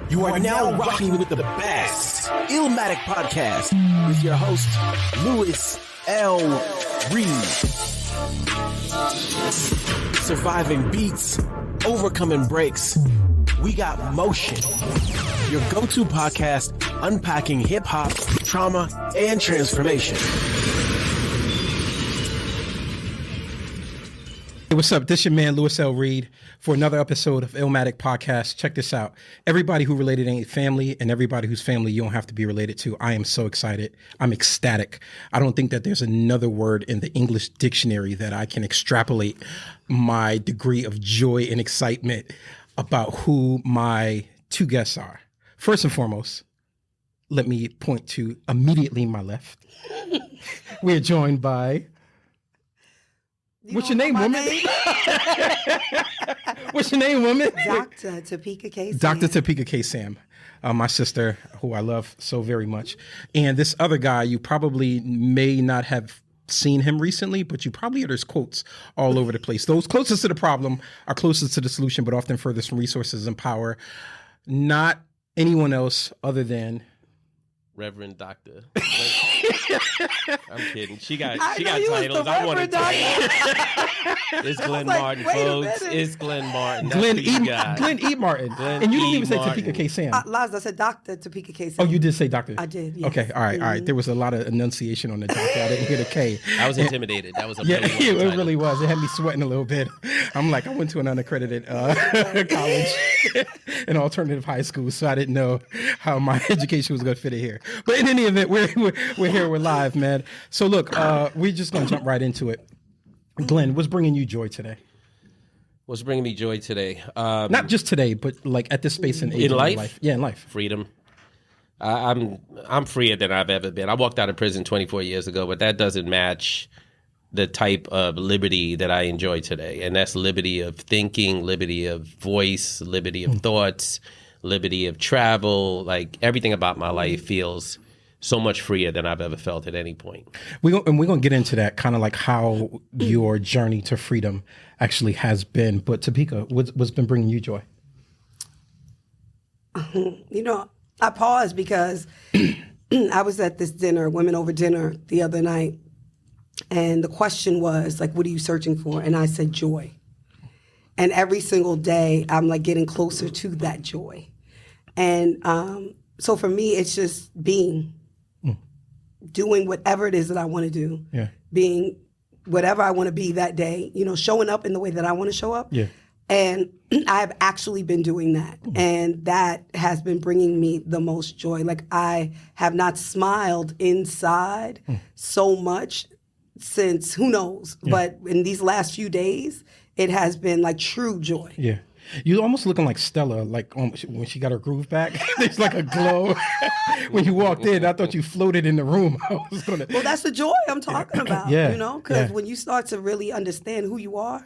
You are now rocking with the best Illmatic podcast with your host, Louis L. Reed. Surviving beats, overcoming breaks. We got motion. Your go-to podcast unpacking hip-hop, trauma, and transformation. Hey, what's up? This is your man, Louis L. Reed, for another episode of Illmatic Podcast. Check this out. Everybody who related ain't family, and everybody whose family you don't have to be related to. I am so excited. I'm ecstatic. I don't think that there's another word in the English dictionary that I can extrapolate my degree of joy and excitement about who my two guests are. First and foremost, let me point to immediately my left. We're joined by... What's your name, woman? What's your name, woman? Dr. Topeka K. Dr. Topeka K. Sam, my sister, who I love so very much. And this other guy, you probably may not have seen him recently, but you probably hear his quotes all over the place. Those closest to the problem are closest to the solution, but often furthest from resources and power. Not anyone else other than... Reverend Doctor. I'm kidding. She got titles. I want to It's Glenn Martin, folks. It's Glenn Martin. Glenn E. Martin. And you didn't even say Topeka K. Sam. Liza, I said Dr. Topeka K. Sam. Oh, you did say Doctor? I did, yes. Okay, all right. There was a lot of enunciation on the doctor. I didn't hear the K. I was intimidated. That was a it really was. It had me sweating a little bit. I'm like, I went to an unaccredited college, an alternative high school, so I didn't know how my education was going to fit in here. But in any event, we're here, we're live, man. So look, we're just going to jump right into it. Glenn, what's bringing you joy today? What's bringing me joy today? Not just today, but like at this space and age in life? Yeah, in life. Freedom. I'm freer than I've ever been. I walked out of prison 24 years ago, but that doesn't match the type of liberty that I enjoy today. And that's liberty of thinking, liberty of voice, liberty of thoughts, liberty of travel. Like everything about my life feels so much freer than I've ever felt at any point. We're going to get into that, kind of like how your journey to freedom actually has been. But Topeka, what's been bringing you joy? I paused because I was at this dinner, women over dinner, the other night. And the question was, like, what are you searching for? And I said, joy. And every single day, I'm like getting closer to that joy. And so for me, it's just being, doing whatever it is that I want to do, being whatever I want to be that day, showing up in the way that I want to show up. Yeah. And I've actually been doing that. And that has been bringing me the most joy. Like I have not smiled inside so much since who knows, but in these last few days, it has been like true joy. Yeah. You're almost looking like Stella, like when she got her groove back. There's like a glow. When you walked in, I thought you floated in the room. Well, that's the joy I'm talking about, because when you start to really understand who you are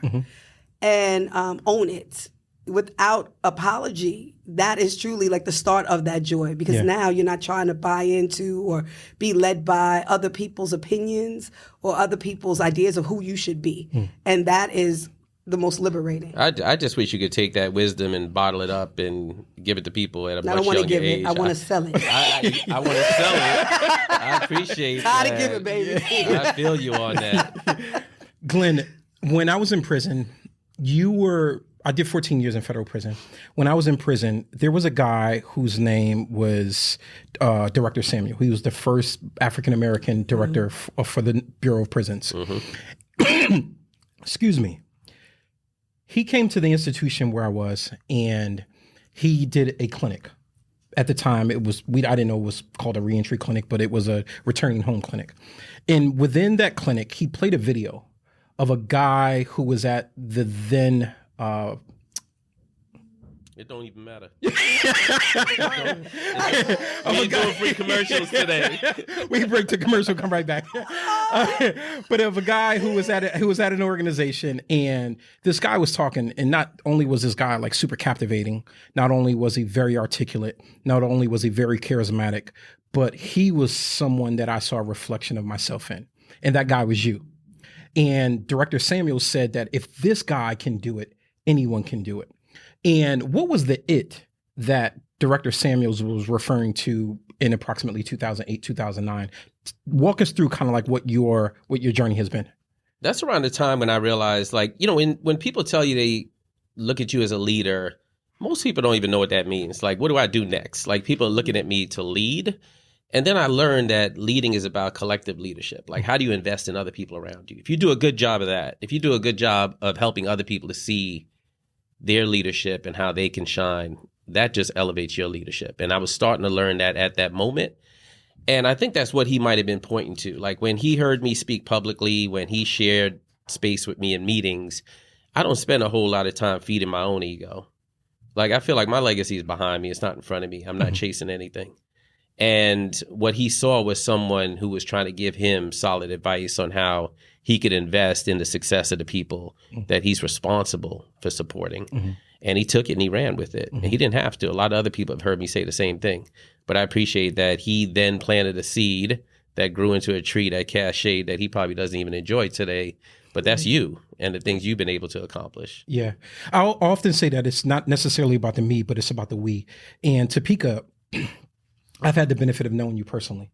and own it without apology, that is truly like the start of that joy, because now you're not trying to buy into or be led by other people's opinions or other people's ideas of who you should be. And that is the most liberating. I just wish you could take that wisdom and bottle it up and give it to people at a much younger age. I want to sell it. I want to sell it. I appreciate that. Try to give it, baby. I feel you on that. Glenn, when I was in prison, I did 14 years in federal prison. When I was in prison, there was a guy whose name was Director Samuel. He was the first African-American director for the Bureau of Prisons. Excuse me. He came to the institution where I was, and he did a clinic. At the time, I didn't know it was called a reentry clinic, but it was a returning home clinic. And within that clinic, he played a video of a guy who was at the then It don't even matter. We ain't doing free commercials today. We can break to commercial, come right back. But of a guy who was at an organization, and this guy was talking, and not only was this guy like super captivating, not only was he very articulate, not only was he very charismatic, but he was someone that I saw a reflection of myself in. And that guy was you. And Director Samuel said that if this guy can do it, anyone can do it. And what was the it that Director Samuels was referring to in approximately 2008, 2009. Walk us through kind of like what your journey has been. That's around the time when I realized, like, when people tell you they look at you as a leader, most people don't even know what that means. Like, what do I do next? Like, people are looking at me to lead. And then I learned that leading is about collective leadership. Like, how do you invest in other people around you? If you do a good job of that, if you do a good job of helping other people to see their leadership and how they can shine, that just elevates your leadership. And I was starting to learn that at that moment. And I think that's what he might have been pointing to. Like, when he heard me speak publicly, when he shared space with me in meetings, I don't spend a whole lot of time feeding my own ego. Like, I feel like my legacy is behind me. It's not in front of me. I'm not chasing anything. And what he saw was someone who was trying to give him solid advice on how he could invest in the success of the people that he's responsible for supporting. And he took it and he ran with it. And he didn't have to. A lot of other people have heard me say the same thing. But I appreciate that he then planted a seed that grew into a tree that cast shade that he probably doesn't even enjoy today. But that's you and the things you've been able to accomplish. Yeah. I'll often say that it's not necessarily about the me, but it's about the we. And Topeka, I've had the benefit of knowing you personally.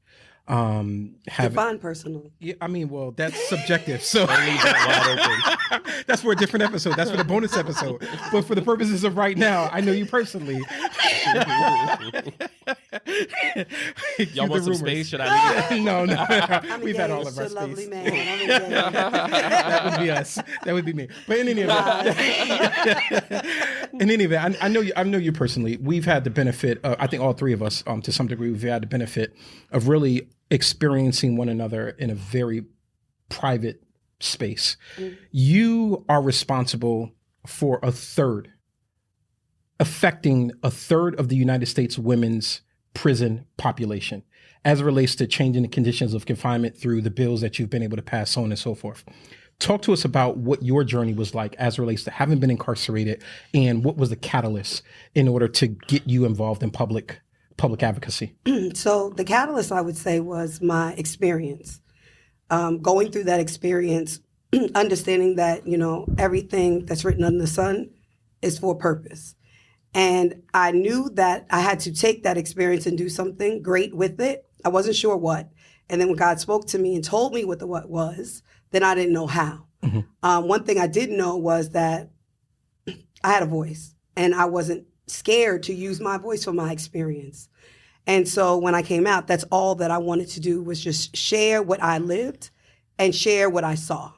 Define personally. Yeah, I mean, well, that's subjective. So that's for a different episode. That's for the bonus episode. But for the purposes of right now, I know you personally. Y'all want some space? Should I leave? No. We've had all of our space. Lovely man. That would be us. That would be me. But in any event, I know you personally. We've had the benefit. I think all three of us, to some degree, we've had the benefit of really experiencing one another in a very private space. You are responsible for affecting a third of the United States women's prison population as it relates to changing the conditions of confinement through the bills that you've been able to pass, so on and so forth. Talk to us about what your journey was like as it relates to having been incarcerated, and what was the catalyst in order to get you involved in public advocacy. So the catalyst, I would say, was my experience. Going through that experience, understanding that, everything that's written under the sun is for a purpose. And I knew that I had to take that experience and do something great with it. I wasn't sure what. And then when God spoke to me and told me what the what was, then I didn't know how. One thing I did know was that I had a voice, and I wasn't scared to use my voice for my experience. And so when I came out, that's all that I wanted to do, was just share what I lived and share what I saw.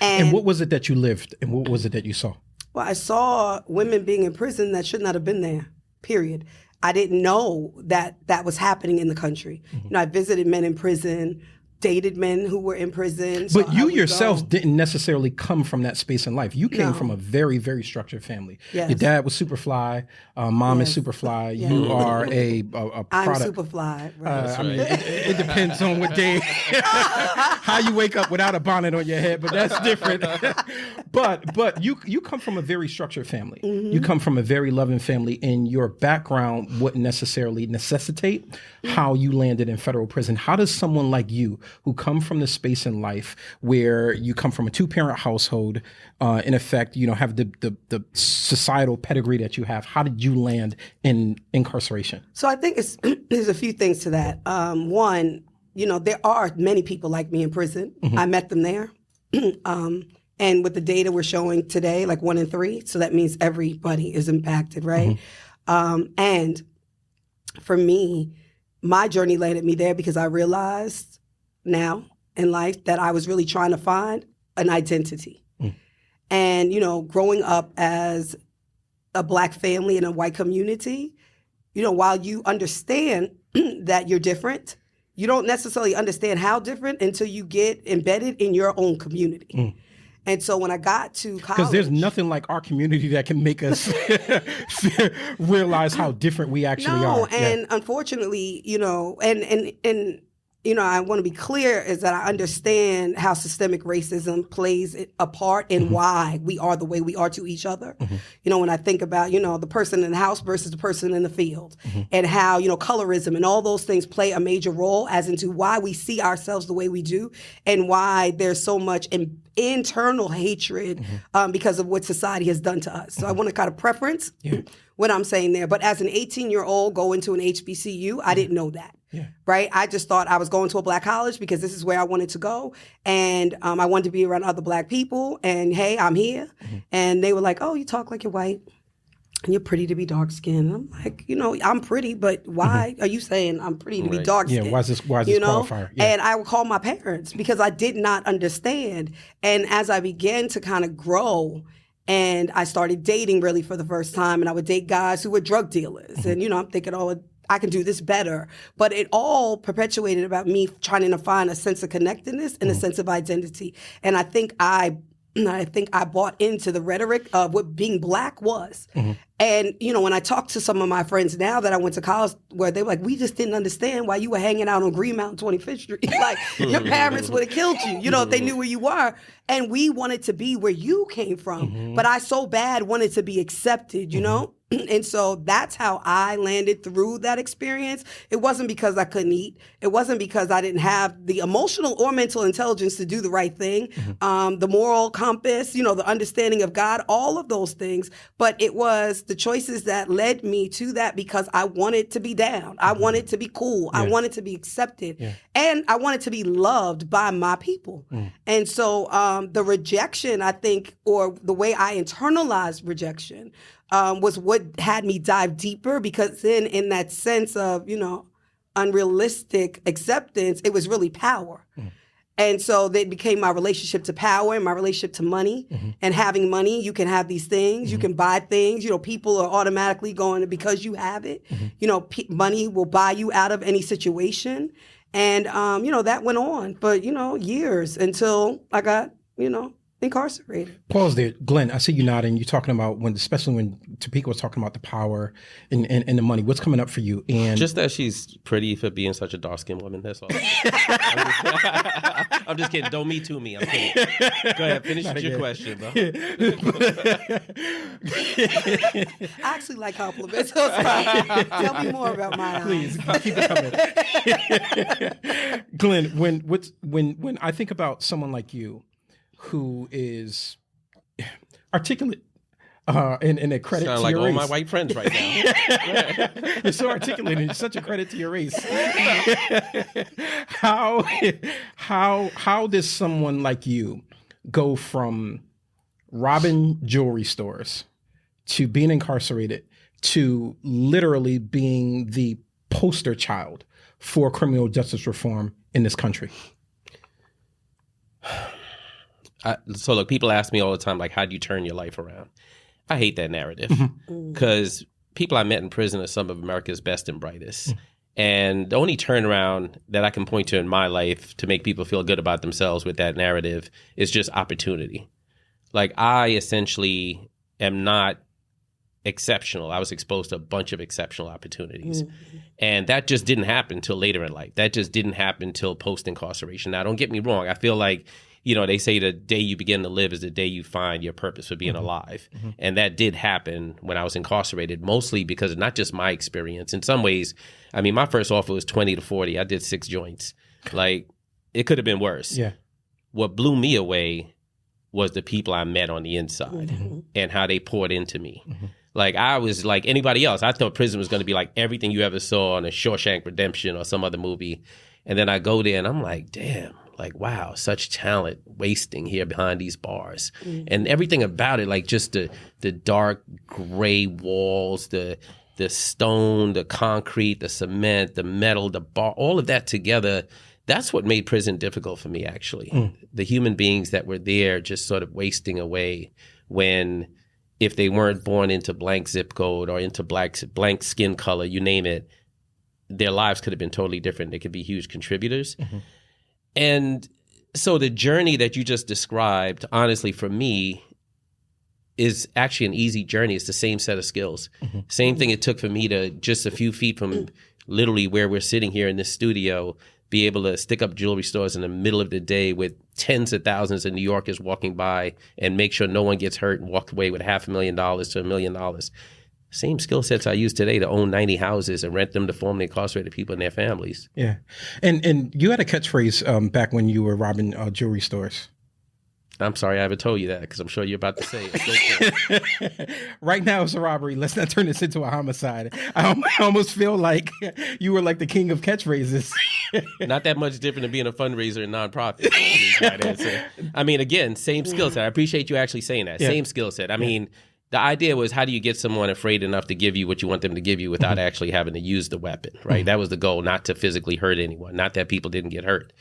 And what was it that you lived, and what was it that you saw? Well, I saw women being in prison that should not have been there, period. I didn't know that that was happening in the country. I visited men in prison, dated men who were in prison. But you yourself didn't necessarily come from that space in life. You came from a very, very structured family. Yes. Your dad was super fly. Mom is super fly. Yes. You are a product. I'm super fly. Right. I mean, it depends on what day, how you wake up without a bonnet on your head, but that's different. but you come from a very structured family. You come from a very loving family, and your background wouldn't necessarily necessitate how you landed in federal prison. How does someone like you, who come from the space in life where you come from a two-parent household, in effect, have the societal pedigree that you have, how did you land in incarceration? So I think there's a few things to that. One, there are many people like me in prison. I met them there. And with the data we're showing today, like 1 in 3, so that means everybody is impacted, right? And for me, my journey landed me there because I realized now in life that I was really trying to find an identity. And, growing up as a Black family in a white community, while you understand that you're different, you don't necessarily understand how different until you get embedded in your own community. And so when I got to college... Because there's nothing like our community that can make us realize how different we actually are. No, and unfortunately, and I want to be clear is that I understand how systemic racism plays a part in why we are the way we are to each other. When I think about, the person in the house versus the person in the field, and how, colorism and all those things play a major role as into why we see ourselves the way we do, and why there's so much internal hatred because of what society has done to us. So I want to kind of preference what I'm saying there. But as an 18-year-old going to an HBCU, I didn't know that. Yeah. Right? I just thought I was going to a black college because this is where I wanted to go. And I wanted to be around other black people. And hey, I'm here. And they were like, oh, you talk like you're white. And you're pretty to be dark skinned. I'm like, I'm pretty, but why are you saying I'm pretty to be dark skinned? Yeah, why is this qualifier? Yeah. And I would call my parents because I did not understand. And as I began to kind of grow, and I started dating really for the first time, and I would date guys who were drug dealers. And, I'm thinking, I can do this better. But it all perpetuated about me trying to find a sense of connectedness and a sense of identity. And I think I bought into the rhetoric of what being black was. And, when I talk to some of my friends now that I went to college, where they were like, we just didn't understand why you were hanging out on Green Mountain 25th Street. Like, your parents would have killed you, if they knew where you were. And we wanted to be where you came from. But I so bad wanted to be accepted, And so that's how I landed through that experience. It wasn't because I couldn't eat. It wasn't because I didn't have the emotional or mental intelligence to do the right thing, the moral compass, the understanding of God, all of those things. But it was the choices that led me to that because I wanted to be down. I wanted to be cool. I wanted to be accepted. And I wanted to be loved by my people. And so the rejection, I think, or the way I internalized rejection, was what had me dive deeper, because then in that sense of, unrealistic acceptance, it was really power. And so that became my relationship to power and my relationship to money. And having money, you can have these things, you can buy things, people are automatically going, because you have it, money will buy you out of any situation. And, that went on for, years until I got, incarcerated. Pause there. Glenn, I see you nodding. You're talking about especially when Topeka was talking about the power and the money. What's coming up for you? And just that she's pretty for being such a dark-skinned woman. That's all. I'm just kidding. Don't me too me. I'm kidding. Go ahead. Finish your question, bro. I actually like compliments. So tell me more about my Please, keep it coming. Glenn, when I think about someone like you, who is articulate and a credit Sound to like your all race. my white friends right now. You're so articulate and you're such a credit to your race. How does someone like you go from robbing jewelry stores to being incarcerated to literally being the poster child for criminal justice reform in this country? So look, people ask me all the time, like, how do you turn your life around? I hate that narrative because people I met in prison are some of America's best and brightest. And the only turnaround that I can point to in my life to make people feel good about themselves with that narrative is just opportunity. Like, I essentially am not exceptional. I was exposed to a bunch of exceptional opportunities. And that just didn't happen until later in life. That just didn't happen until post-incarceration. Now, don't get me wrong. I feel like, they say the day you begin to live is the day you find your purpose for being alive. And that did happen when I was incarcerated, mostly because of not just my experience. In some ways, my first offer was 20 to 40. I did 6 joints. Like, it could have been worse. Yeah. What blew me away was the people I met on the inside and how they poured into me. Like, I was like anybody else. I thought prison was going to be like everything you ever saw on a Shawshank Redemption or some other movie. And then I go there and I'm like, damn. Like, wow, such talent wasting here behind these bars. And everything about it, like just the dark gray walls, the stone, the concrete, the cement, the metal, the bar, all of that together, that's what made prison difficult for me, actually. The human beings that were there just sort of wasting away when, if they weren't born into blank zip code or into blank skin color, you name it, their lives could have been totally different. They could be huge contributors. And so the journey that you just described, honestly, for me, is actually an easy journey. It's the same set of skills. Same thing it took for me to, just a few feet from literally where we're sitting here in this studio, be able to stick up jewelry stores in the middle of the day with tens of thousands of New Yorkers walking by and make sure no one gets hurt and walk away with $500,000 to $1 million. Same skill sets I use today to own 90 houses and rent them to formerly incarcerated people and their families. Yeah. And you had a catchphrase back when you were robbing jewelry stores. I'm sorry I haven't told you that because I'm sure you're about to say it. Right now it's a robbery. Let's not turn this into a homicide. I almost feel like you were like the king of catchphrases. Not that much different than being a fundraiser and nonprofit. I mean, again, same skill set. I appreciate you actually saying that. Yeah. Same skill set. I mean, the idea was, how do you get someone afraid enough to give you what you want them to give you without actually having to use the weapon, right? That was the goal, not to physically hurt anyone, not that people didn't get hurt.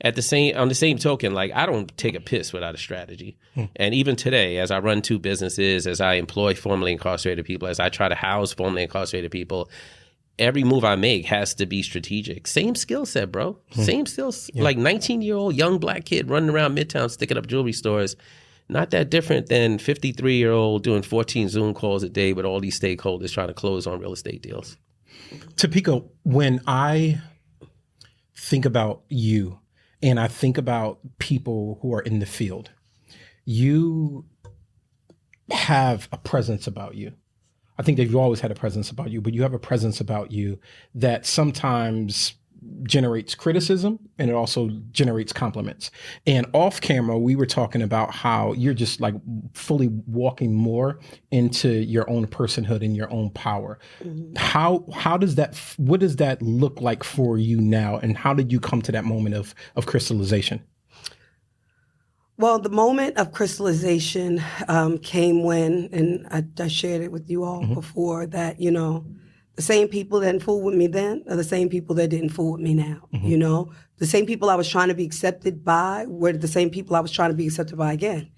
On the same token, like, I don't take a piss without a strategy. And even today, as I run 2 businesses, as I employ formerly incarcerated people, as I try to house formerly incarcerated people, every move I make has to be strategic. Same skill set, bro. Same skills. Yeah. Like 19-year-old young black kid running around Midtown sticking up jewelry stores. Not that different than 53-year-old doing 14 Zoom calls a day with all these stakeholders trying to close on real estate deals. Topeka, when I think about you, and I think about people who are in the field, you have a presence about you. I think that you've always had a presence about you, but you have a presence about you that sometimes generates criticism and it also generates compliments. And off camera, we were talking about how you're just like fully walking more into your own personhood and your own power. How does that, what does that look like for you now? And how did you come to that moment of crystallization? Well, the moment of crystallization came when, and I shared it with you all before, that, you know, the same people that didn't fool with me then are the same people that didn't fool with me now. You know, the same people I was trying to be accepted by were the same people I was trying to be accepted by again.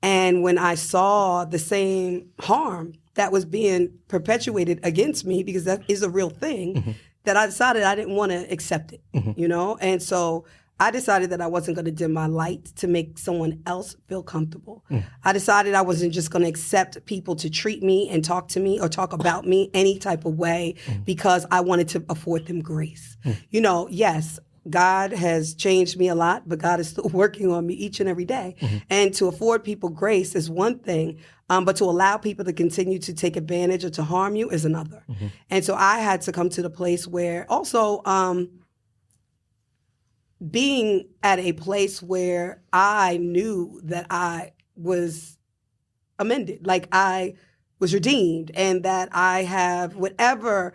And when I saw the same harm that was being perpetuated against me, because that is a real thing, that I decided I didn't want to accept it, you know? And so I decided that I wasn't going to dim my light to make someone else feel comfortable. I decided I wasn't just going to accept people to treat me and talk to me or talk about me any type of way because I wanted to afford them grace. You know, yes, God has changed me a lot, but God is still working on me each and every day. And to afford people grace is one thing, but to allow people to continue to take advantage or to harm you is another. And so I had to come to the place where also, being at a place where I knew that I was amended, like I was redeemed, and that I have whatever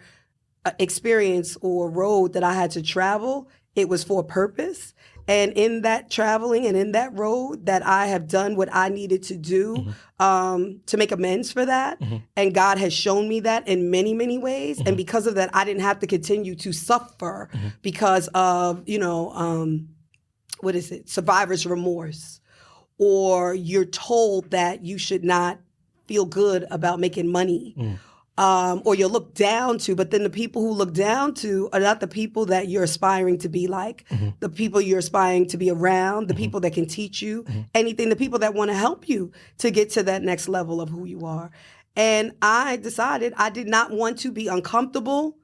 experience or road that I had to travel, it was for a purpose. And in that traveling and in that road, that I have done what I needed to do to make amends for that. And God has shown me that in many, many ways. And because of that, I didn't have to continue to suffer because of, you know, what is it? Survivor's remorse. Or you're told that you should not feel good about making money. Or you're looked down to, but then the people who look down to are not the people that you're aspiring to be like, the people you're aspiring to be around, the people that can teach you anything, the people that want to help you to get to that next level of who you are. And I decided I did not want to be uncomfortable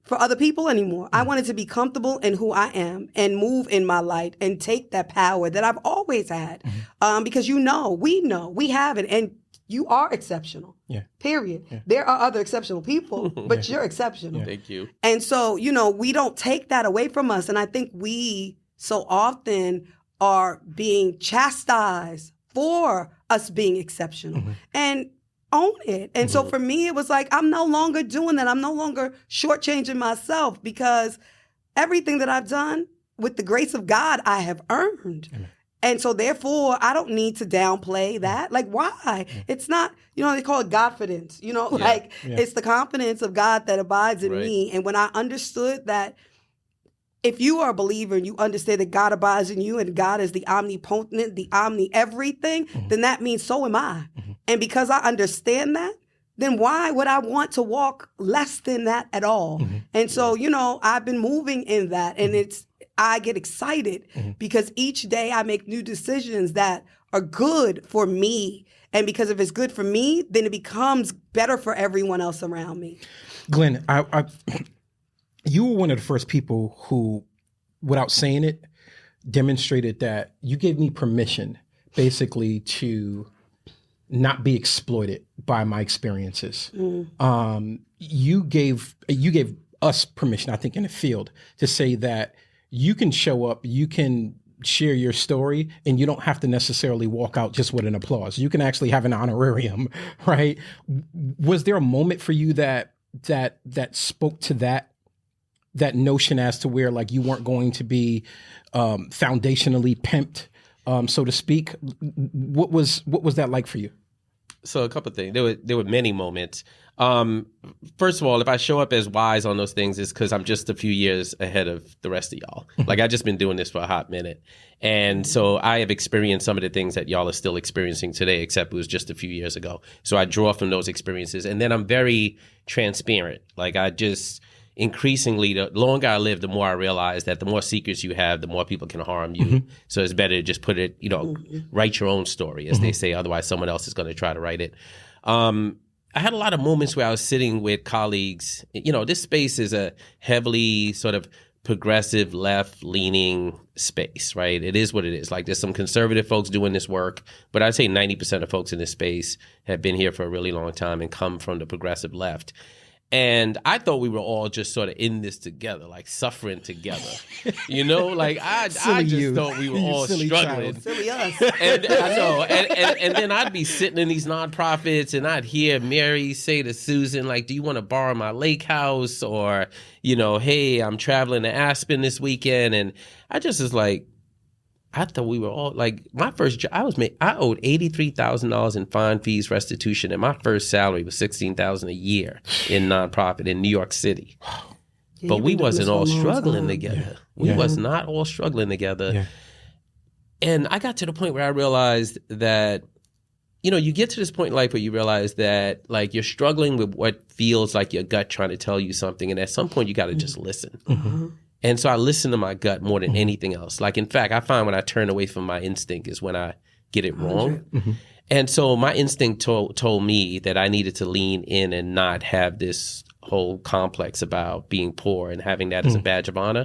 for other people anymore. I wanted to be comfortable in who I am and move in my light and take that power that I've always had. Because we know, we have it. And you are exceptional. Period. There are other exceptional people, but you're exceptional. Thank you. And so, you know, we don't take that away from us. And I think we so often are being chastised for us being exceptional. And own it. And so for me, it was like, I'm no longer doing that. I'm no longer shortchanging myself, because everything that I've done with the grace of God, I have earned. And so therefore, I don't need to downplay that. Like, why? It's not, you know, they call it Godfidence, you know, it's the confidence of God that abides in me. And when I understood that if you are a believer and you understand that God abides in you and God is the omnipotent, the omni-everything, then that means so am I. And because I understand that, then why would I want to walk less than that at all? And so, you know, I've been moving in that, and I get excited because each day I make new decisions that are good for me. And because if it's good for me, then it becomes better for everyone else around me. Glenn, you were one of the first people who without saying it, demonstrated that you gave me permission basically to not be exploited by my experiences. You gave us permission, I think, in the field to say that you can show up, you can share your story, and you don't have to necessarily walk out just with an applause. You can actually have an honorarium, right? Was there a moment for you that spoke to that notion as to where like you weren't going to be foundationally pimped, so to speak? What was that like for you? So a couple of things. There were many moments. First of all, if I show up as wise on those things, it's because I'm just a few years ahead of the rest of y'all. Like, I just been doing this for a hot minute. And so I have experienced some of the things that y'all are still experiencing today, except it was just a few years ago. So I draw from those experiences. And then I'm very transparent. Like, I just increasingly, the longer I live, the more I realize that the more secrets you have, the more people can harm you. So it's better to just put it, write your own story, as they say. Otherwise, someone else is going to try to write it. I had a lot of moments where I was sitting with colleagues. This space is a heavily sort of progressive, left-leaning space, right? It is what it is. Like, there's some conservative folks doing this work, but I'd say 90% of folks in this space have been here for a really long time and come from the progressive left. And I thought we were all just sort of in this together, like suffering together. Like I just thought we were all struggling. Silly us. And I know. And then I'd be sitting in these nonprofits and I'd hear Mary say to Susan, like, do you want to borrow my lake house? Or, hey, I'm traveling to Aspen this weekend. And I just was like, I thought we were all like, my first job, I owed $83,000 in fine, fees, restitution, and my first salary was $16,000 a year in nonprofit in New York City. But we wasn't all struggling together. We was not all struggling together. Yeah. And I got to the point where I realized that, you get to this point in life where you realize that like you're struggling with what feels like your gut trying to tell you something, and at some point you got to just listen. And so I listen to my gut more than anything else. Like, in fact, I find when I turn away from my instinct is when I get it wrong. And so my instinct told me that I needed to lean in and not have this whole complex about being poor and having that as a badge of honor.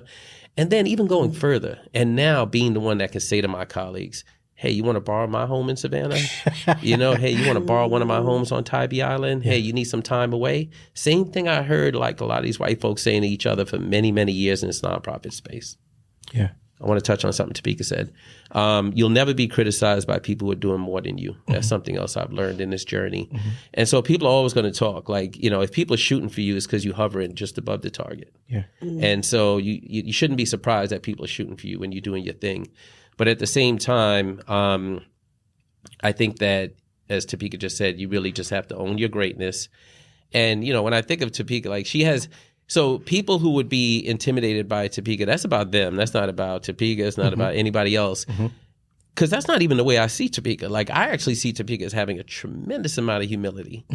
And then even going further, and now being the one that can say to my colleagues, hey, you want to borrow my home in Savannah? Hey, you want to borrow one of my homes on Tybee Island? Hey, you need some time away? Same thing I heard like a lot of these white folks saying to each other for many, many years in this nonprofit space. Yeah. I want to touch on something Topeka said. You'll never be criticized by people who are doing more than you. That's something else I've learned in this journey. And so people are always going to talk. Like, if people are shooting for you, it's because you're hovering just above the target. Yeah. And so you shouldn't be surprised that people are shooting for you when you're doing your thing. But at the same time, I think that, as Topeka just said, you really just have to own your greatness. And, when I think of Topeka, like so people who would be intimidated by Topeka, that's about them. That's not about Topeka. It's not about anybody else. Because that's not even the way I see Topeka. Like, I actually see Topeka as having a tremendous amount of humility.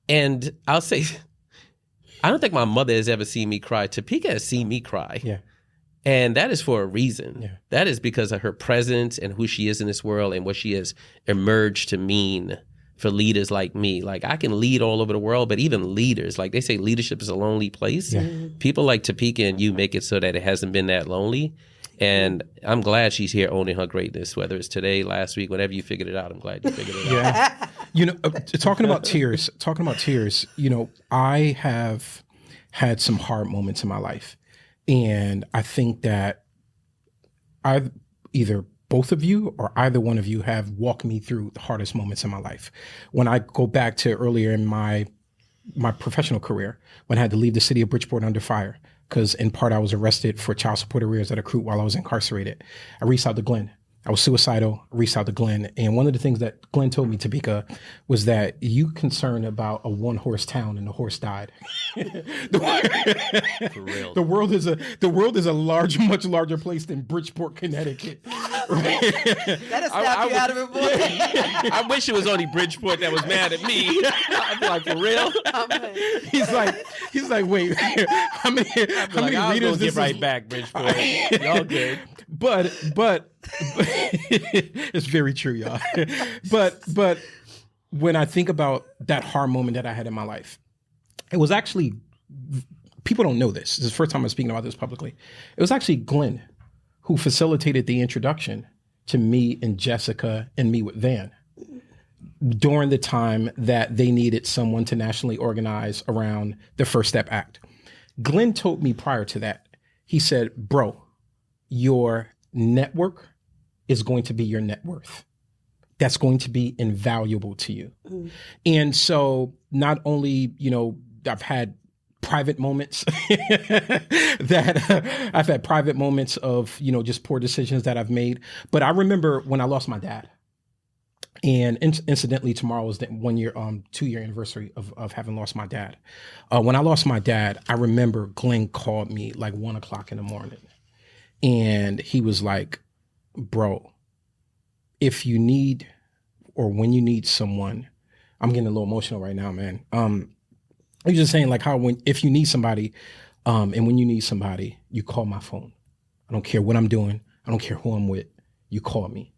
And I'll say, I don't think my mother has ever seen me cry. Topeka has seen me cry. Yeah. And that is for a reason. Yeah. That is because of her presence and who she is in this world and what she has emerged to mean for leaders like me. Like, I can lead all over the world, but even leaders, like they say leadership is a lonely place. Yeah. People like Topeka and you make it so that it hasn't been that lonely. And I'm glad she's here owning her greatness, whether it's today, last week, whenever you figured it out. I'm glad you figured it out. Talking about tears, I have had some hard moments in my life. And I think that either both of you or either one of you have walked me through the hardest moments in my life. When I go back to earlier in my professional career, when I had to leave the city of Bridgeport under fire, because in part I was arrested for child support arrears at a recruit while I was incarcerated, I reached out to Glenn. I was suicidal, reached out to Glenn. And one of the things that Glenn told me, Topeka, was that you concerned about a one-horse town and the horse died. For real. The world is a much larger place than Bridgeport, Connecticut. That'll snap you out of it, boy. I wish it was only Bridgeport that was mad at me. I'd be like, for real? He's like, wait, how many readers this is? Get right back, Bridgeport. Y'all good. But it's very true, y'all. But when I think about that hard moment that I had in my life, it was actually, people don't know this. This is the first time I'm speaking about this publicly. It was actually Glenn who facilitated the introduction to me and Jessica and me with Van during the time that they needed someone to nationally organize around the First Step Act. Glenn told me prior to that, he said, bro, your network is going to be your net worth. That's going to be invaluable to you. And so not only, I've had private moments I've had private moments of, just poor decisions that I've made. But I remember when I lost my dad. And incidentally, tomorrow is the 2-year anniversary of having lost my dad. When I lost my dad, I remember Glenn called me like 1:00 in the morning. And he was like, bro, if you need, or when you need someone, I'm getting a little emotional right now, man. He's just saying like how if you need somebody, and when you need somebody, you call my phone. I don't care what I'm doing. I don't care who I'm with. You call me.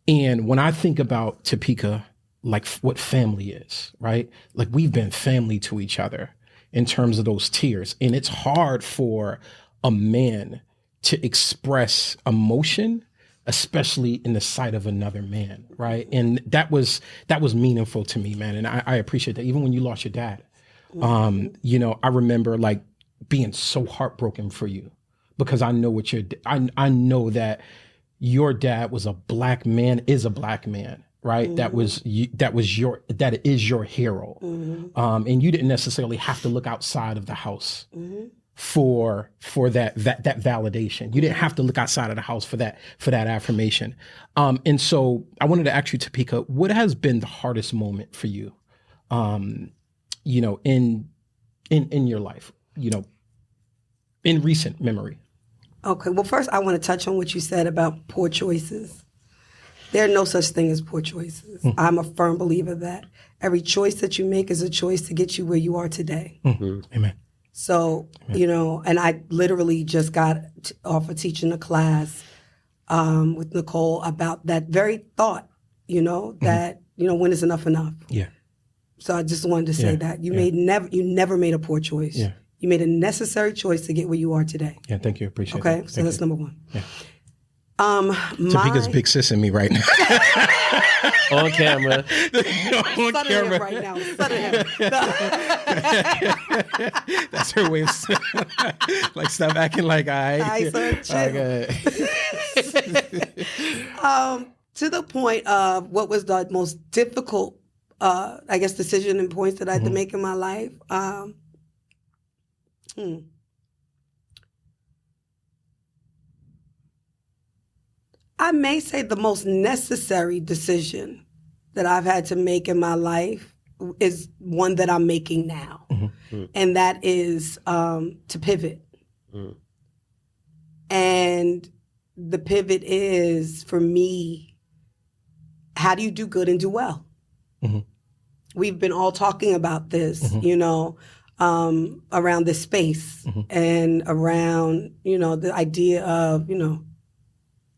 And when I think about Topeka, like what family is, right? Like we've been family to each other in terms of those tears. And it's hard for a man to express emotion, especially in the sight of another man, right? And that was meaningful to me, man. And I appreciate that. Even when you lost your dad, I remember like being so heartbroken for you because I know I know that your dad was a black man, is a black man, right? Mm-hmm. That is your hero. Mm-hmm. And you didn't necessarily have to look outside of the house for that validation. You didn't have to look outside of the house for that affirmation. And so I wanted to ask you, Topeka, what has been the hardest moment for you, in your life, in recent memory? Okay, well, first I want to touch on what you said about poor choices. There are no such thing as poor choices. I'm a firm believer that every choice that you make is a choice to get you where you are today. Amen. So, and I literally just got off of teaching a class with Nicole about that very thought, that, when is enough? Yeah. So I just wanted to say that you never made a poor choice. Yeah. You made a necessary choice to get where you are today. Yeah, thank you. Appreciate it. Okay, so that's number one. Yeah. Topeka's big sis in me right now. On camera. On camera. Right now. That's her way of like stop acting like I to the point of what was the most difficult decision and points that I had to make in my life. I may say the most necessary decision that I've had to make in my life is one that I'm making now. And that is to pivot. And the pivot is, for me, how do you do good and do well? We've been all talking about this, around this space and around, the idea of,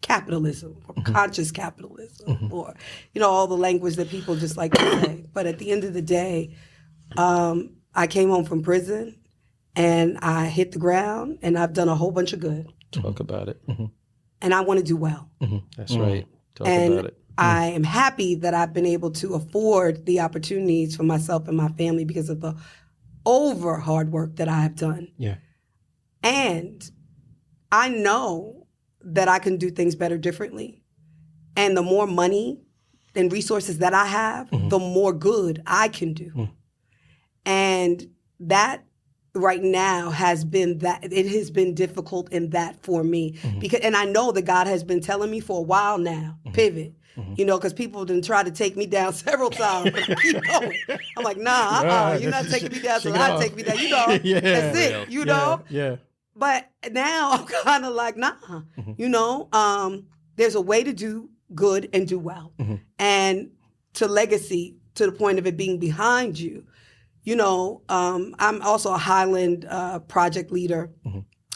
capitalism or conscious capitalism or, all the language that people just like to say. But at the end of the day, I came home from prison and I hit the ground and I've done a whole bunch of good. Talk about it. And I want to do well. That's right. Talk and about it. I am happy that I've been able to afford the opportunities for myself and my family because of the over hard work that I have done. Yeah. And I know that I can do things better differently. And the more money and resources that I have, the more good I can do. And that right now has been it has been difficult in that for me. And I know that God has been telling me for a while now, pivot. Because people didn't try to take me down several times, but I keep going. I'm like, nah, you're not taking me down, so I take me down. That's it, Yeah. But now I'm kind of like, nah, there's a way to do good and do well. And to legacy, to the point of it being behind you. I'm also a Highland project leader.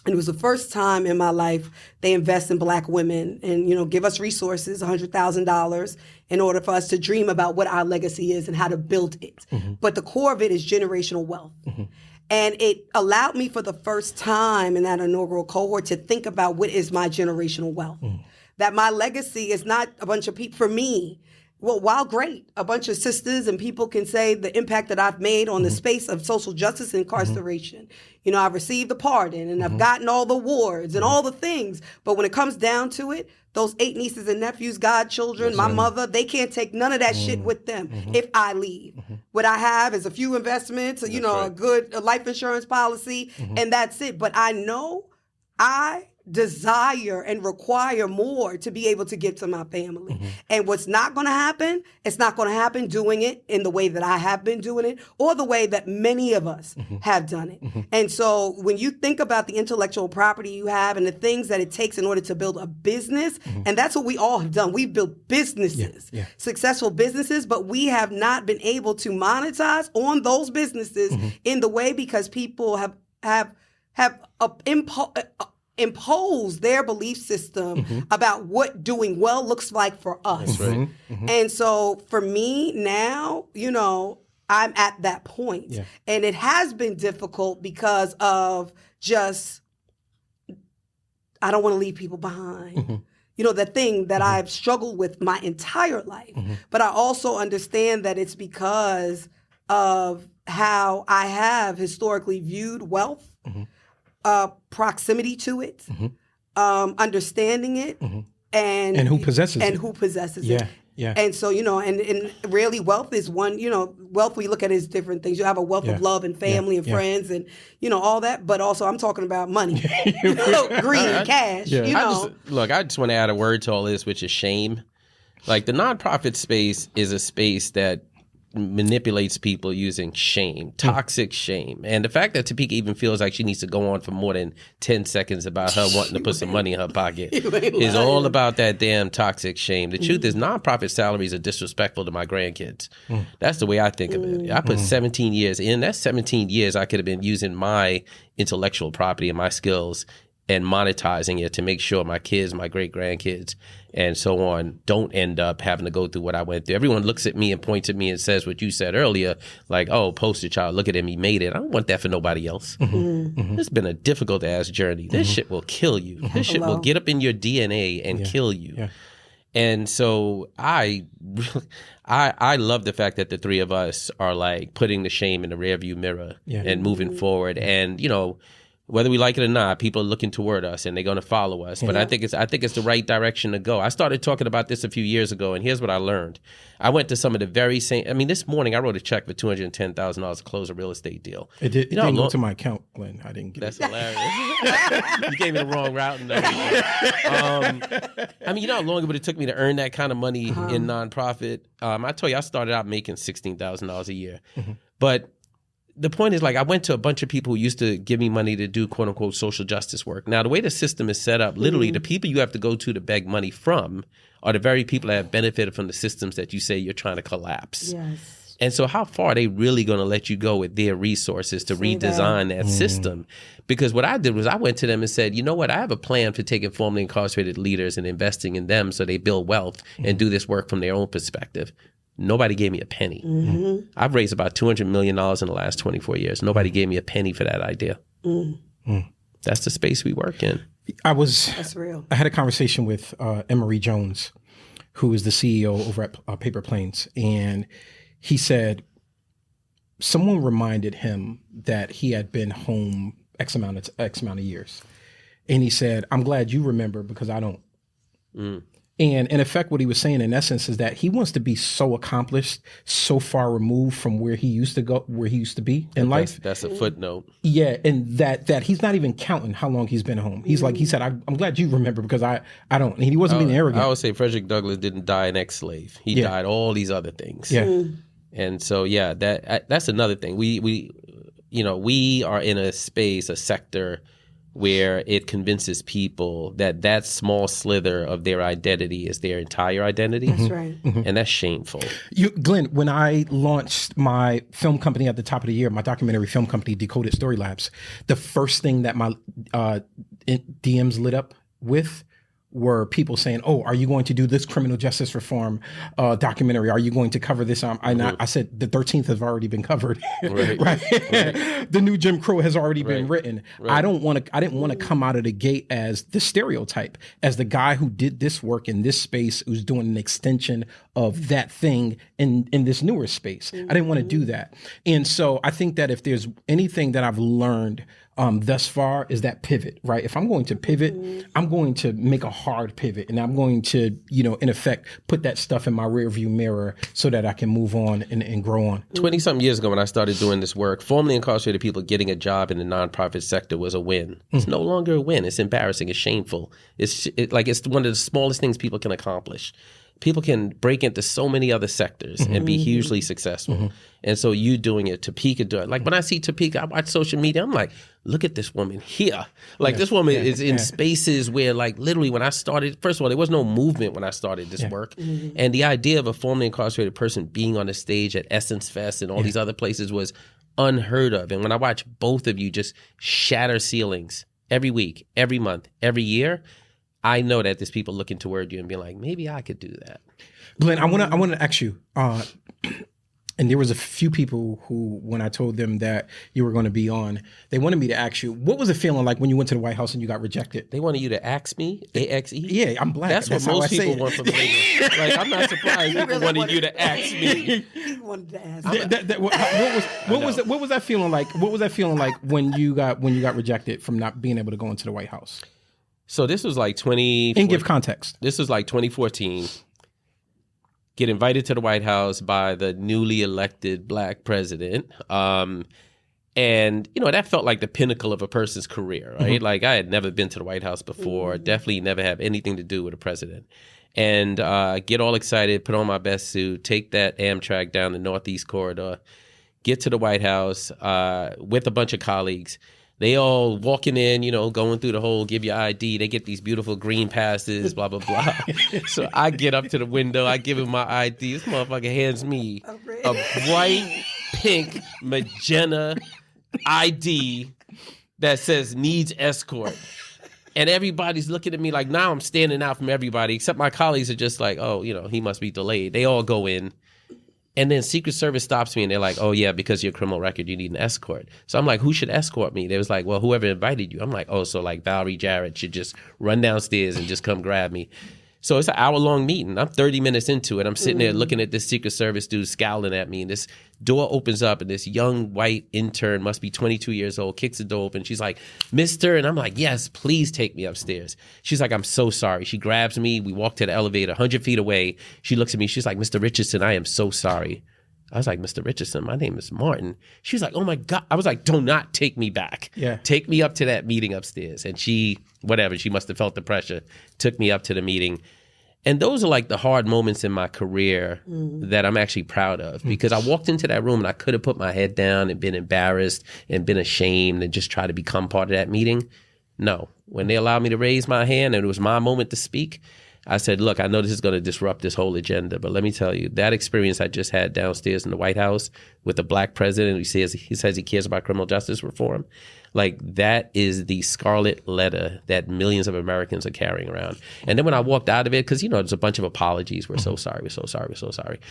And it was the first time in my life they invest in Black women and, give us resources, $100,000, in order for us to dream about what our legacy is and how to build it. But the core of it is generational wealth. And it allowed me for the first time in that inaugural cohort to think about what is my generational wealth. That my legacy is not a bunch of people. For me, well, while great, a bunch of sisters and people can say the impact that I've made on the space of social justice and incarceration. I've received the pardon and I've gotten all the awards and all the things. But when it comes down to it, those 8 nieces and nephews, godchildren, my mother, they can't take none of that shit with them if I leave. What I have is a few investments, a good life insurance policy, and that's it. But I know I desire and require more to be able to give to my family. And what's not going to happen, it's not going to happen doing it in the way that I have been doing it or the way that many of us have done it. And so when you think about the intellectual property you have and the things that it takes in order to build a business, and that's what we all have done. We've built businesses, successful businesses, but we have not been able to monetize on those businesses in the way because people have impose their belief system about what doing well looks like for us. And so for me now, I'm at that point. And it has been difficult because of just, I don't want to leave people behind. The thing that I've struggled with my entire life. But I also understand that it's because of how I have historically viewed wealth. Proximity to it, understanding it, and who possesses it. Who possesses it. And so, and really wealth is one, wealth we look at as different things. You have a wealth of love and family and friends and, all that. But also I'm talking about money, greed, cash, I just want to add a word to all this, which is shame. Like the nonprofit space is a space that manipulates people using shame, toxic shame. And the fact that Topeka even feels like she needs to go on for more than 10 seconds about her wanting to put some money in her pocket is all about that damn toxic shame. The truth is nonprofit salaries are disrespectful to my grandkids. That's the way I think of it. I put 17 years in. That's 17 years I could have been using my intellectual property and my skills and monetizing it to make sure my kids, my great-grandkids, and so on don't end up having to go through what I went through. Everyone looks at me and points at me and says what you said earlier, like, oh, poster child, look at him, he made it. I don't want that for nobody else. It's been a difficult-ass journey. This shit will kill you. This shit will get up in your DNA and kill you. And so I love the fact that the three of us are like putting the shame in the rearview mirror and moving forward. And, whether we like it or not, people are looking toward us and they're going to follow us. But I think it's the right direction to go. I started talking about this a few years ago, and here's what I learned. I went to some of the very same. I mean, this morning I wrote a check for $210,000 to close a real estate deal. It didn't go to my account, Glenn. I didn't get it. That's hilarious. You gave me the wrong route and everything. I mean, you know how long it took me to earn that kind of money in nonprofit? I told you I started out making $16,000 a year, but the point is, like, I went to a bunch of people who used to give me money to do quote unquote social justice work. Now, the way the system is set up, literally the people you have to go to beg money from are the very people that have benefited from the systems that you say you're trying to collapse. Yes. And so how far are they really going to let you go with their resources to redesign that system? Because what I did was I went to them and said, you know what, I have a plan for taking formerly incarcerated leaders and investing in them so they build wealth and do this work from their own perspective. Nobody gave me a penny. I've raised about $200 million in the last 24 years. Nobody gave me a penny for that idea. That's the space we work in. That's real. I had a conversation with Emery Jones, who is the CEO over at Paper Planes, and he said someone reminded him that he had been home X amount of years, and he said, "I'm glad you remember because I don't." And in effect, what he was saying in essence is that he wants to be so accomplished, so far removed from where he used to be in life. That's a footnote. Yeah, and that he's not even counting how long he's been home. He said, I'm glad you remember because I don't. And he wasn't being arrogant. I would say Frederick Douglass didn't die an ex-slave. He died all these other things. Yeah. And so, that's another thing. We are in a space, a sector where it convinces people that that small slither of their identity is their entire identity. That's right. And that's shameful. Glenn, when I launched my film company at the top of the year, my documentary film company, Decoded Story Labs, the first thing that my DMs lit up with were people saying, "Oh, are you going to do this criminal justice reform documentary? Are you going to cover this?" I said, "The 13th has already been covered. Right. Right? Right. The new Jim Crow has already been written. Right. I didn't want to come out of the gate as the stereotype, as the guy who did this work in this space, who's doing an extension of that thing in this newer space. I didn't want to do that. And so I think that if there's anything that I've learned thus far is that pivot, right? If I'm going to pivot, I'm going to make a hard pivot, and I'm going to, in effect, put that stuff in my rearview mirror so that I can move on and grow on. 20-something years ago when I started doing this work, formerly incarcerated people getting a job in the nonprofit sector was a win. It's no longer a win. It's embarrassing. It's shameful. It's one of the smallest things people can accomplish. People can break into so many other sectors and be hugely successful. And so you doing it, Topeka doing it. Like when I see Topeka, I watch social media, I'm like, look at this woman here. Like this woman is in spaces where like literally when I started, first of all, there was no movement when I started this work. And the idea of a formerly incarcerated person being on a stage at Essence Fest and all these other places was unheard of. And when I watch both of you just shatter ceilings every week, every month, every year, I know that there's people looking toward you and being like, maybe I could do that. Glenn, I want to ask you, and there was a few people who, when I told them that you were going to be on, they wanted me to ask you, what was it feeling like when you went to the White House and you got rejected? They wanted you to axe me, A-X-E? Yeah, I'm black. That's what most people want from me. Like, I'm not surprised people wanted you to axe me. He wanted to ask. What was that feeling like? What was that feeling like when you got rejected from not being able to go into the White House? So this was like And give context. This was like 2014. Get invited to the White House by the newly elected black president. And, that felt like the pinnacle of a person's career, right? Like I had never been to the White House before, definitely never have anything to do with a president. And get all excited, put on my best suit, take that Amtrak down the Northeast Corridor, get to the White House with a bunch of colleagues. They all walking in, going through the whole give your ID. They get these beautiful green passes, blah, blah, blah. So I get up to the window. I give him my ID. This motherfucker hands me a bright pink magenta ID that says needs escort. And everybody's looking at me like now I'm standing out from everybody, except my colleagues are just like, oh, he must be delayed. They all go in. And then Secret Service stops me and they're like, oh, yeah, because of your criminal record, you need an escort. So I'm like, who should escort me? They was like, well, whoever invited you. I'm like, oh, so like Valerie Jarrett should just run downstairs and just come grab me. So it's an hour-long meeting. I'm 30 minutes into it. I'm sitting there looking at this Secret Service dude scowling at me. And this door opens up and this young white intern, must be 22 years old, kicks the door open. She's like, mister. And I'm like, yes, please take me upstairs. She's like, I'm so sorry. She grabs me. We walk to the elevator 100 feet away. She looks at me. She's like, Mr. Richardson, I am so sorry. I was like, Mr. Richardson, my name is Martin. She was like, oh my God. I was like, do not take me back. Yeah. Take me up to that meeting upstairs. And she must have felt the pressure, took me up to the meeting. And those are like the hard moments in my career that I'm actually proud of, because I walked into that room and I could have put my head down and been embarrassed and been ashamed and just try to become part of that meeting. No, when they allowed me to raise my hand and it was my moment to speak, I said, look, I know this is going to disrupt this whole agenda, but let me tell you, that experience I just had downstairs in the White House with a black president who says he cares about criminal justice reform, like that is the scarlet letter that millions of Americans are carrying around. And then when I walked out of it, because, there's a bunch of apologies. We're so sorry. We're so sorry. We're so sorry.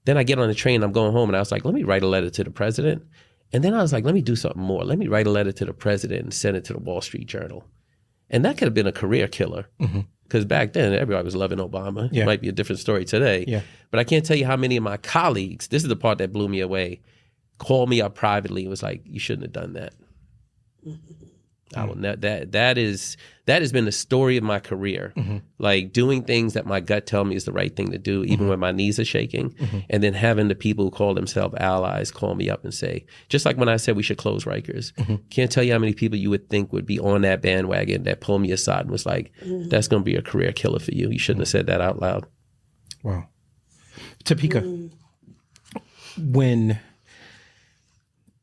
Then I get on the train. I'm going home and I was like, let me write a letter to the president. And then I was like, let me do something more. Let me write a letter to the president and send it to the Wall Street Journal. And that could have been a career killer. Because back then, everybody was loving Obama. Yeah. It might be a different story today. Yeah. But I can't tell you how many of my colleagues, this is the part that blew me away, called me up privately and was like, you shouldn't have done that. I will that has been the story of my career. Like doing things that my gut tell me is the right thing to do, even when my knees are shaking. And then having the people who call themselves allies call me up and say, just like when I said we should close Rikers, can't tell you how many people you would think would be on that bandwagon that pulled me aside and was like, that's going to be a career killer for you. You shouldn't have said that out loud. Wow. Topeka, when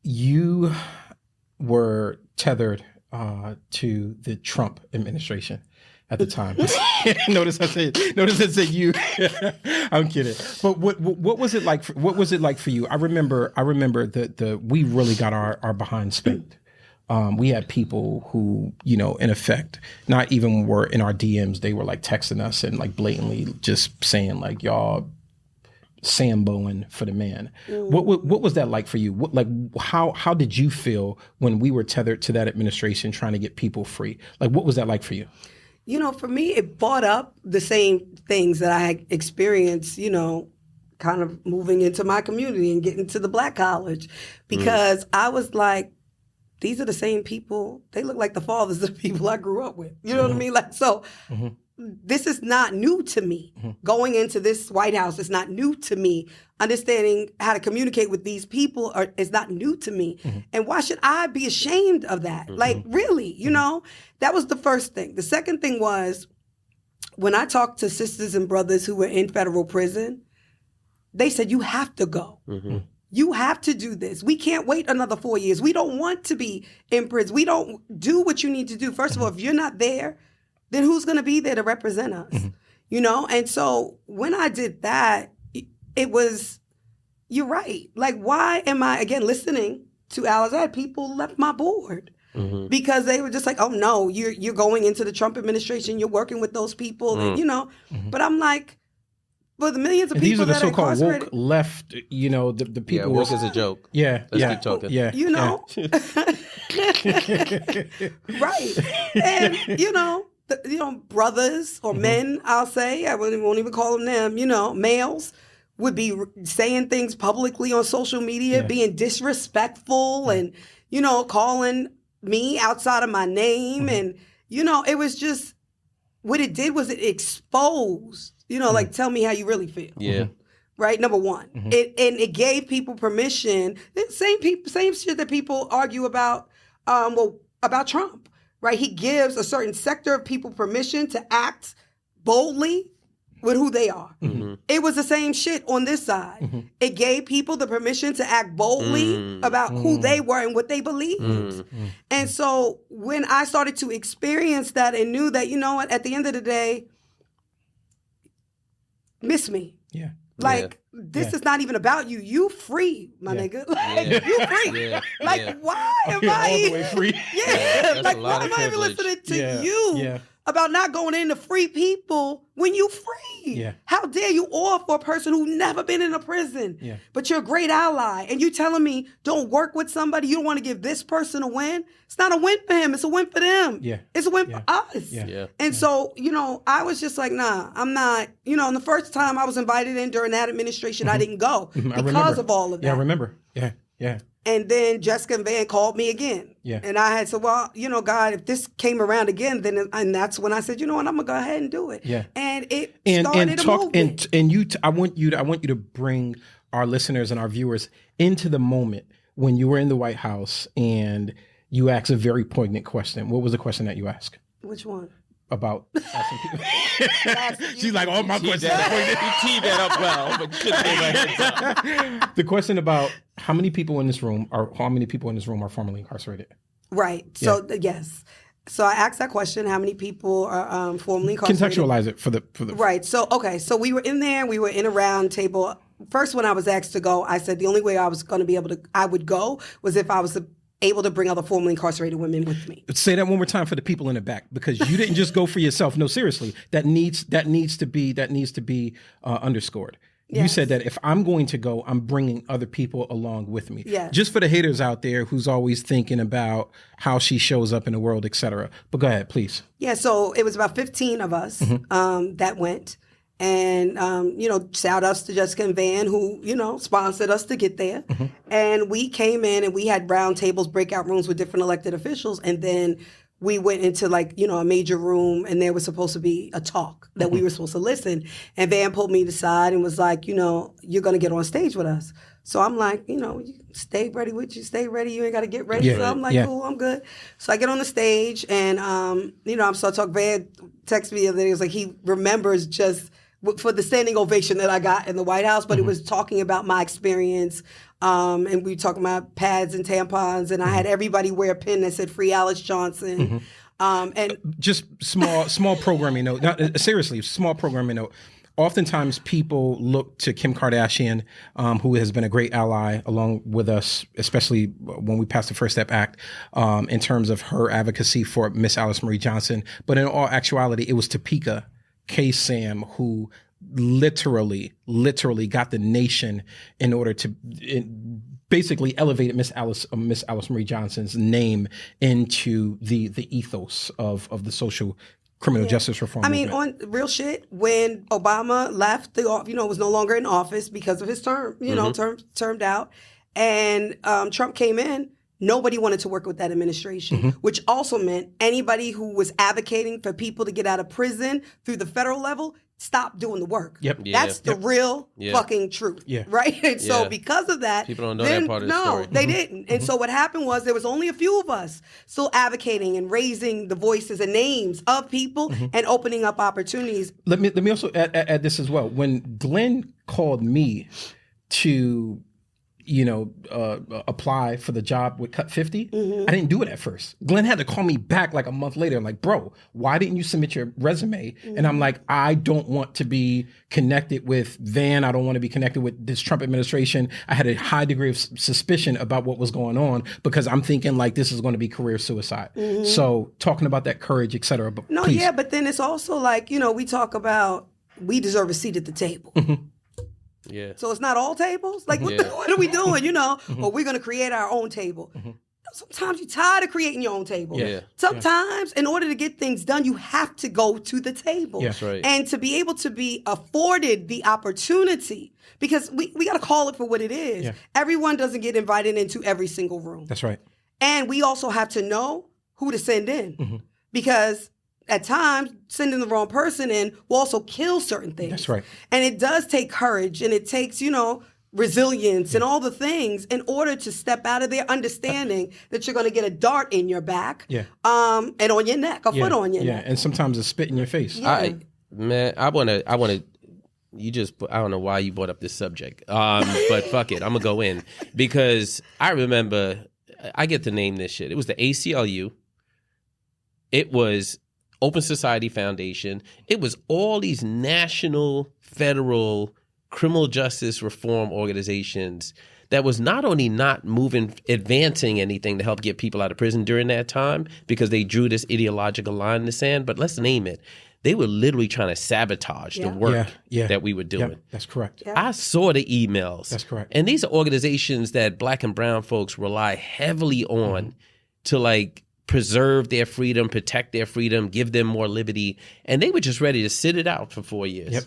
you were tethered to the Trump administration at the time. Notice I said you. I'm kidding. But what was it like? What was it like for you? I remember the we really got our behind spanked. We had people who, in effect, not even were in our DMs. They were like texting us and like blatantly just saying like, y'all Samboing for the man. What was that like for you? How did you feel when we were tethered to that administration trying to get people free? Like, what was that like for you? For me, it brought up the same things that I had experienced, kind of moving into my community and getting to the Black college, because I was like, these are the same people. They look like the fathers of the people I grew up with. You know what I mean? Like, so this is not new to me. Going into this White House is not new to me. Understanding how to communicate with these people is not new to me. And why should I be ashamed of that? Like, really, that was the first thing. The second thing was, when I talked to sisters and brothers who were in federal prison, they said, you have to go. You have to do this. We can't wait another 4 years. We don't want to be in prison. We don't do what you need to do. First of all, if you're not there, then who's going to be there to represent us? And so when I did that, it was, you're right. Like, why am I, again, listening to Alice? People left my board because they were just like, oh, no, you're going into the Trump administration. You're working with those people, and, but I'm like, but the millions of people these are the that are so-called woke left, the people. Yeah, woke is a joke. Yeah, Let's keep talking. Yeah, right. And, brothers or men, I'll say, I won't even call them, males, would be saying things publicly on social media, being disrespectful and, calling me outside of my name. And, it was just, what it did was it exposed, like, tell me how you really feel. Yeah. Right, number one. It gave people permission. Same shit that people argue about, about Trump. Right, he gives a certain sector of people permission to act boldly with who they are. It was the same shit on this side. It gave people the permission to act boldly about who they were and what they believed. And so when I started to experience that and knew that, what, at the end of the day, miss me. Yeah. Like, this is not even about you. You free, my nigga. Like, you free. Like, why am I all the way free? Like, why am I even listening to you about not going in to free people when you free? Yeah. How dare you offer a person who never been in a prison, but you're a great ally, and you telling me don't work with somebody, you don't want to give this person a win? It's not a win for him. It's a win for them. Yeah. It's a win for us. And so, I was just like, nah, I'm not, and the first time I was invited in during that administration, I didn't go because of all of that. Yeah, I remember. Yeah. And then Jessica and Van called me again. Yeah. And I had said, well, God, if this came around again, then, and that's when I said, you know what, I'm going to go ahead and do it. Yeah. And it started a movement. I want you to bring our listeners and our viewers into the moment when you were in the White House and you asked a very poignant question. What was the question that you asked? Which one? About asking people. She's like, oh, my question. You teed that up well, but couldn't say my heads up. The question about how many people in this room are formerly incarcerated? Right. So yes. So I asked that question: how many people are formerly incarcerated? Contextualize it for the right. So okay. So we were in there. We were in a round table. First, when I was asked to go, I said the only way I was going to be able to, I would go, was if I was able to bring other formerly incarcerated women with me. Say that one more time for the people in the back, because you didn't just go for yourself. No, seriously, that needs to be underscored. Yes. You said that if I'm going to go, I'm bringing other people along with me. Yes. Just for the haters out there who's always thinking about how she shows up in the world, et cetera. But go ahead, please. Yeah, so it was about 15 of us that went. And, shout outs to Jessica and Van, who, sponsored us to get there. And we came in and we had round tables, breakout rooms with different elected officials. And then we went into a major room, and there was supposed to be a talk that we were supposed to listen. And Van pulled me aside and was like, you're going to get on stage with us. So I'm like, stay ready with you, stay ready. You ain't got to get ready. So I'm like, cool, I'm good. So I get on the stage and, I'm starting to talk. Van texted me the other day. He was like, he remembers just for the standing ovation that I got in the White House, but it was talking about my experience And we were talking about pads and tampons, and I had everybody wear a pin that said "Free Alice Johnson." And just small programming note. Not, seriously, small programming note. Oftentimes, people look to Kim Kardashian, who has been a great ally along with us, especially when we passed the First Step Act, in terms of her advocacy for Miss Alice Marie Johnson. But in all actuality, it was Topeka K. Sam who literally got the nation in order to basically elevated Miss Alice Marie Johnson's name into the ethos of the social criminal justice reform movement. On real shit, when Obama left, was no longer in office because of his term, termed out, and Trump came in, nobody wanted to work with that administration, which also meant anybody who was advocating for people to get out of prison through the federal level stopped doing the work. Yep. Yeah. That's the real fucking truth. Yeah. Right? And so because of that, people don't know that part of the story. No, they didn't. And so what happened was there was only a few of us still advocating and raising the voices and names of people and opening up opportunities. Let me also add this as well. When Glenn called me to apply for the job with Cut 50, I didn't do it at first. Glenn had to call me back like a month later. I'm like, bro, why didn't you submit your resume? And I'm like, I don't want to be connected with Van. I don't want to be connected with this Trump administration. I had a high degree of suspicion about what was going on because I'm thinking like this is going to be career suicide. So talking about that courage, et cetera. But please. But then it's also like, we talk about we deserve a seat at the table. Yeah. So it's not all tables? Like, what are we doing, Or we're going to create our own table. Sometimes you're tired of creating your own table. Yeah. Sometimes, in order to get things done, you have to go to the table. Yeah. That's right. And to be able to be afforded the opportunity, because we got to call it for what it is. Yeah. Everyone doesn't get invited into every single room. That's right. And we also have to know who to send in. Because at times, sending the wrong person in will also kill certain things. That's right. And it does take courage, and it takes, resilience and all the things in order to step out of there, understanding that you're going to get a dart in your back, and on your neck, a foot on your neck. And sometimes it's spit in your face. Yeah. I want to. I don't know why you brought up this subject, but fuck it, I'm gonna go in because I remember. I get to name this shit. It was the ACLU. It was Open Society Foundation. It was all these national, federal criminal justice reform organizations that was not only not advancing anything to help get people out of prison during that time because they drew this ideological line in the sand, but let's name it. They were literally trying to sabotage the work that we were doing. Yep, that's correct. Yeah. I saw the emails. That's correct. And these are organizations that Black and brown folks rely heavily on to preserve their freedom, protect their freedom, give them more liberty. And they were just ready to sit it out for 4 years. Yep.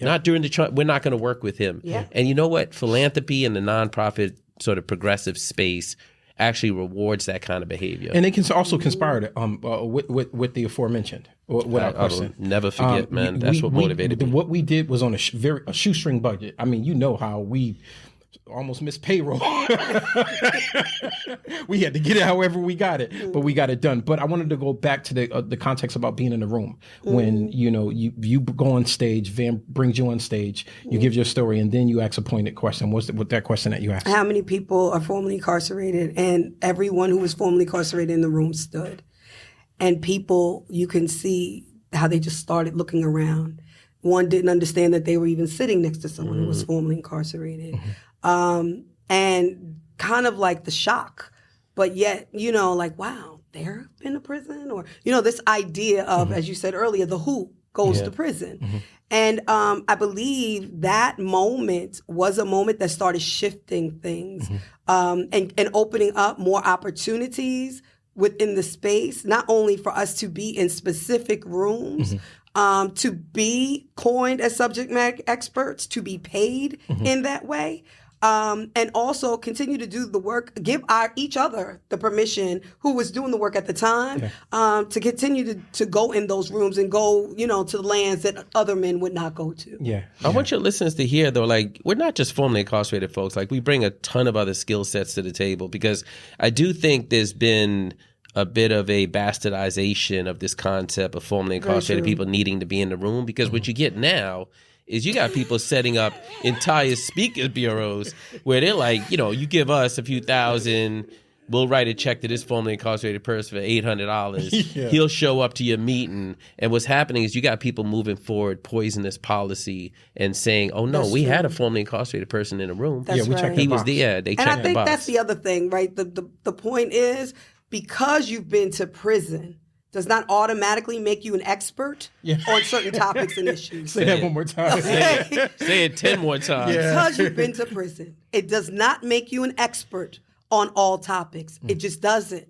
Not during the Trump, we're not going to work with him. Yeah. And you know what? Philanthropy and the nonprofit sort of progressive space actually rewards that kind of behavior. And they can also conspire with the aforementioned. Without I will question. never forget, man. That's what motivated me. What we did was on a shoestring budget. I mean, you know how we almost missed payroll. We had to get it however we got it, but we got it done. But I wanted to go back to the context about being in the room. When you go on stage, Van brings you on stage, you give your story, and then you ask a pointed question. What's that question that you asked? How many people are formerly incarcerated? And everyone who was formerly incarcerated in the room stood. And people, you can see how they just started looking around. One didn't understand that they were even sitting next to someone who was formerly incarcerated. And kind of like the shock, but yet, wow, they've been to prison, or, this idea of, as you said earlier, the who goes to prison. And I believe that moment was a moment that started shifting things and opening up more opportunities within the space, not only for us to be in specific rooms, to be coined as subject matter experts, to be paid in that way, and also continue to do the work, give each other the permission who was doing the work at the time to continue to go in those rooms and go, to the lands that other men would not go to. I want your listeners to hear, though, we're not just formerly incarcerated folks. We bring a ton of other skill sets to the table, because I do think there's been a bit of a bastardization of this concept of formerly incarcerated people needing to be in the room, because what you get now is you got people setting up entire speaker bureaus where they're like, you give us a few thousand, we'll write a check to this formerly incarcerated person for $800. Yeah. He'll show up to your meeting. And what's happening is you got people moving forward poisonous policy and saying, oh, no, we had a formerly incarcerated person in the room. That's we right. checked He the was box. there. They And checked I the think box. that's the other thing, right? The point is, because you've been to prison does not automatically make you an expert on certain topics and issues. Say that one more time. Say it 10 more times. Because you've been to prison, it does not make you an expert on all topics. It just doesn't.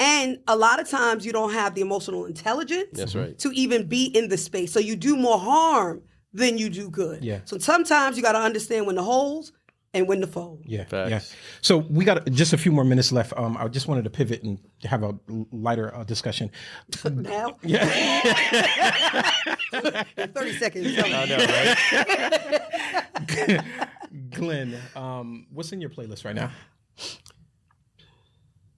And a lot of times you don't have the emotional intelligence That's right. to even be in the space. So you do more harm than you do good. Yeah. So sometimes you got to understand when to hold and when to fold. Yeah, Facts. yeah. So we got just a few more minutes left. I just wanted to pivot and have a lighter discussion. Now? 30 seconds. I know, right? Glenn, what's in your playlist right now?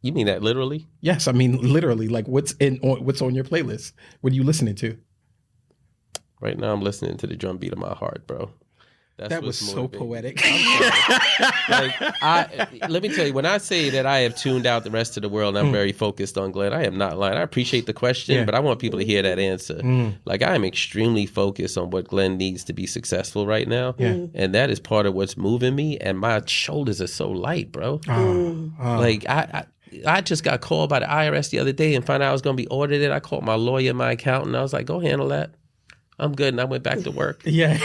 You mean that literally? Yes, I mean literally. Like what's on your playlist? What are you listening to? Right now I'm listening to the drum beat of my heart, bro. That was so poetic. Let me tell you, when I say that I have tuned out the rest of the world and I'm very focused on Glenn, I am not lying. I appreciate the question, but I want people to hear that answer. Like, I am extremely focused on what Glenn needs to be successful right now. And that is part of what's moving me. And my shoulders are so light, bro. Like, I just got called by the IRS the other day and found out I was going to be audited. I called my lawyer, my accountant. I was like, go handle that. I'm good. And I went back to work. Yeah,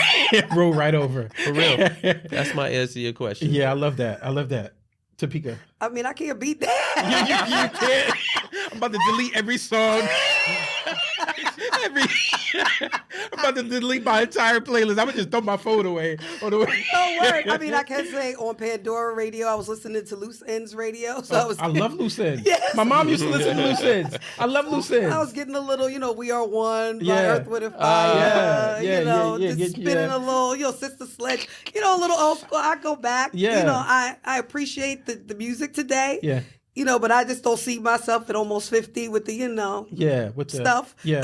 roll right over. For real. That's my answer to your question. Yeah, I love that. Topeka. I mean, I can't beat that. You can't. I'm about to delete every song. I'm about to delete my entire playlist. I would just throw my phone away. No word. I mean, I can say on Pandora Radio, I was listening to Loose Ends Radio. So I love Loose Ends. Yes. My mom used to listen to Loose Ends. I love Loose Ends. I was getting a little, We Are One by Yeah. Earth, Wind, and Fire. Yeah, just spinning a little, Sister Sledge, a little old school. I go back. Yeah. I appreciate the music today. Yeah. But I just don't see myself at almost 50 with the, Yeah, with the stuff. Yeah.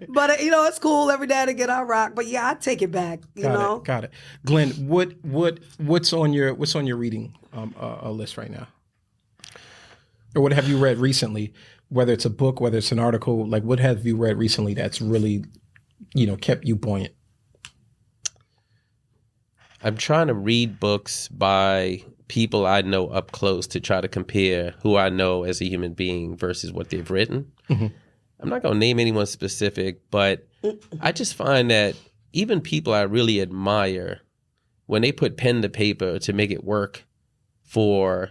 But it's cool every day to get our rock. But yeah, I take it back. Got it. Glenn, what's on your reading list right now? Or what have you read recently? Whether it's a book, whether it's an article, like what have you read recently that's really, kept you buoyant? I'm trying to read books by people I know up close to try to compare who I know as a human being versus what they've written. Mm-hmm. I'm not going to name anyone specific, but I just find that even people I really admire, when they put pen to paper to make it work for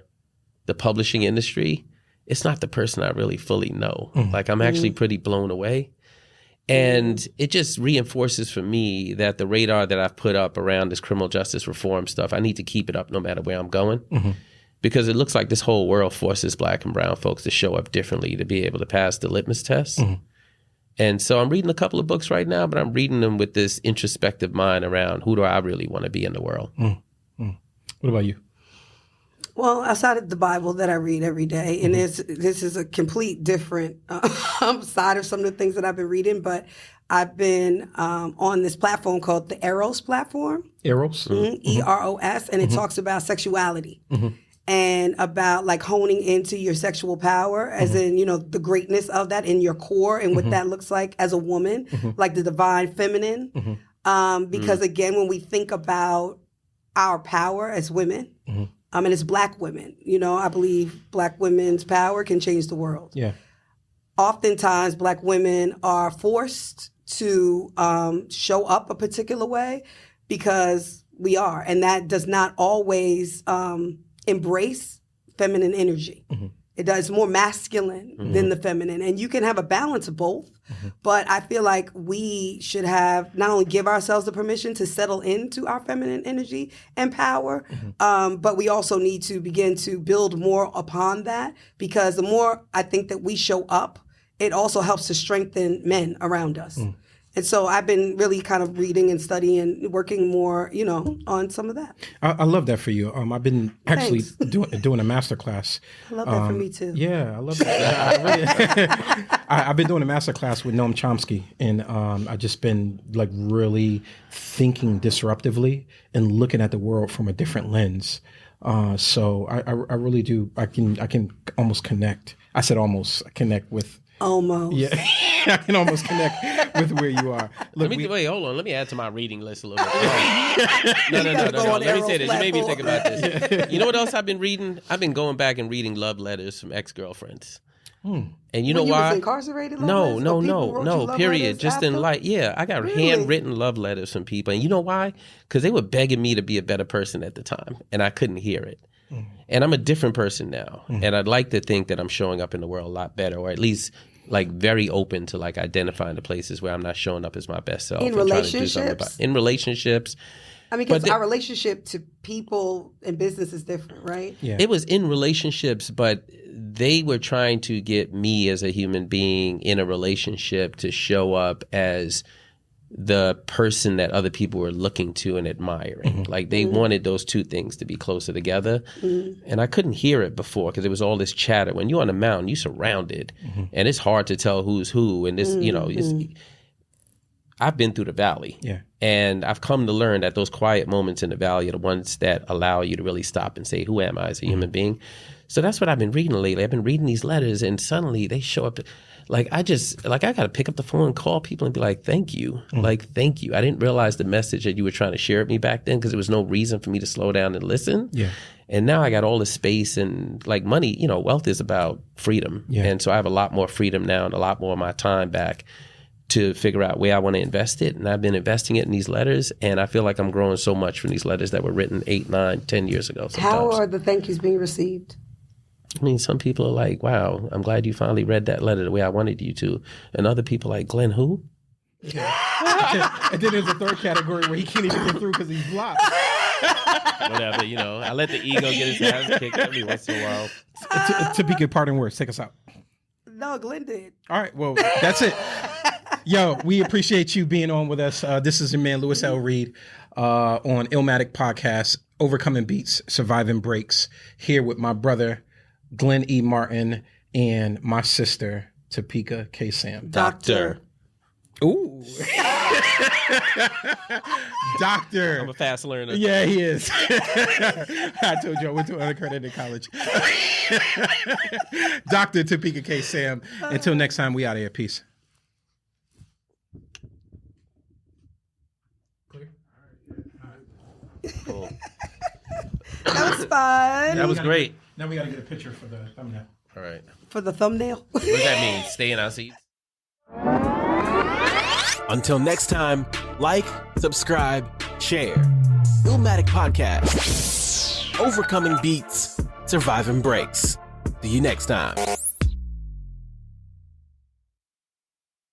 the publishing industry, it's not the person I really fully know. Mm-hmm. Like, I'm actually pretty blown away. And it just reinforces for me that the radar that I've put up around this criminal justice reform stuff, I need to keep it up no matter where I'm going. Mm-hmm. Because it looks like this whole world forces Black and brown folks to show up differently to be able to pass the litmus test. Mm-hmm. And so I'm reading a couple of books right now, but I'm reading them with this introspective mind around who do I really want to be in the world. Mm-hmm. What about you? Well, outside of the Bible that I read every day, and this is a complete different side of some of the things that I've been reading, but I've been on this platform called the Eros platform. Eros? Mm-hmm. E-R-O-S, and it talks about sexuality and about like honing into your sexual power, as in, the greatness of that in your core and what that looks like as a woman, like the divine feminine. Because again, when we think about our power as women, and it's Black women. I believe Black women's power can change the world. Yeah. Oftentimes, Black women are forced to show up a particular way because we are. And that does not always embrace feminine energy. It does more masculine than the feminine. And you can have a balance of both. But I feel like we should have not only give ourselves the permission to settle into our feminine energy and power, but we also need to begin to build more upon that, because the more I think that we show up, it also helps to strengthen men around us. And so I've been really kind of reading and studying, working more, on some of that. I love that for you. I've been actually doing a master class. I love that for me too. Yeah, I love that. I've been doing a master class with Noam Chomsky, and I've just been like really thinking disruptively and looking at the world from a different lens. So I really do. I can almost connect. I said almost connect with. Almost. Yeah, I can almost connect with where you are. Look, wait, hold on. Let me add to my reading list a little bit. No. Let me say this. You made me think about this. You know what else I've been reading? I've been going back and reading love letters from ex-girlfriends. And you know why? Was incarcerated? No. Period. Just in life. Yeah, I got handwritten love letters from people, and you know why? Because they were begging me to be a better person at the time, and I couldn't hear it. And I'm a different person now, and I'd like to think that I'm showing up in the world a lot better, or at least like very open to like identifying the places where I'm not showing up as my best self. In relationships? In relationships. I mean, because our relationship to people and business is different, right? Yeah. It was in relationships, but they were trying to get me as a human being in a relationship to show up as the person that other people were looking to and admiring. Like they wanted those two things to be closer together. And I couldn't hear it before because there was all this chatter. When you're on a mountain, you're surrounded and it's hard to tell who's who. And this, you know, I've been through the valley. Yeah. And I've come to learn that those quiet moments in the valley are the ones that allow you to really stop and say, who am I as a human being? So that's what I've been reading lately. I've been reading these letters and suddenly they show up. I got to pick up the phone and call people and be like, thank you. Like, thank you. I didn't realize the message that you were trying to share with me back then because there was no reason for me to slow down and listen. Yeah. And now I got all the space and like money, you know, wealth is about freedom. Yeah. And so I have a lot more freedom now and a lot more of my time back to figure out where I want to invest it. And I've been investing it in these letters. And I feel like I'm growing so much from these letters that were written 8, 9, 10 years ago. Sometimes. How are the thank yous being received? I mean, some people are like, wow, I'm glad you finally read that letter the way I wanted you to. And other people are like, Glenn, who? Yeah. And then there's a third category where he can't even get through because he's blocked. Whatever, you know. I let the ego get his ass kicked every once in a while. Topeka, parting words. Take us out. No, Glenn did. All right. Well, that's it. Yo, we appreciate you being on with us. This is your man, Louis L. Reed, on Illmatic Podcast, Overcoming Beats, Surviving Breaks, here with my brother, Glenn E. Martin, and my sister, Topeka K. Sam. Doctor. Ooh. Doctor. I'm a fast learner. Yeah, he is. I told you I went to unaccredited college. Dr. Topeka K. Sam. Until next time, we out of here. Peace. Clear? Cool. That was fun. That was great. Now we got to get a picture for the thumbnail. All right. For the thumbnail. What does that mean? Stay in our seats? Until next time, like, subscribe, share. Illmatic Podcast. Overcoming Beats, Surviving Breaks. See you next time.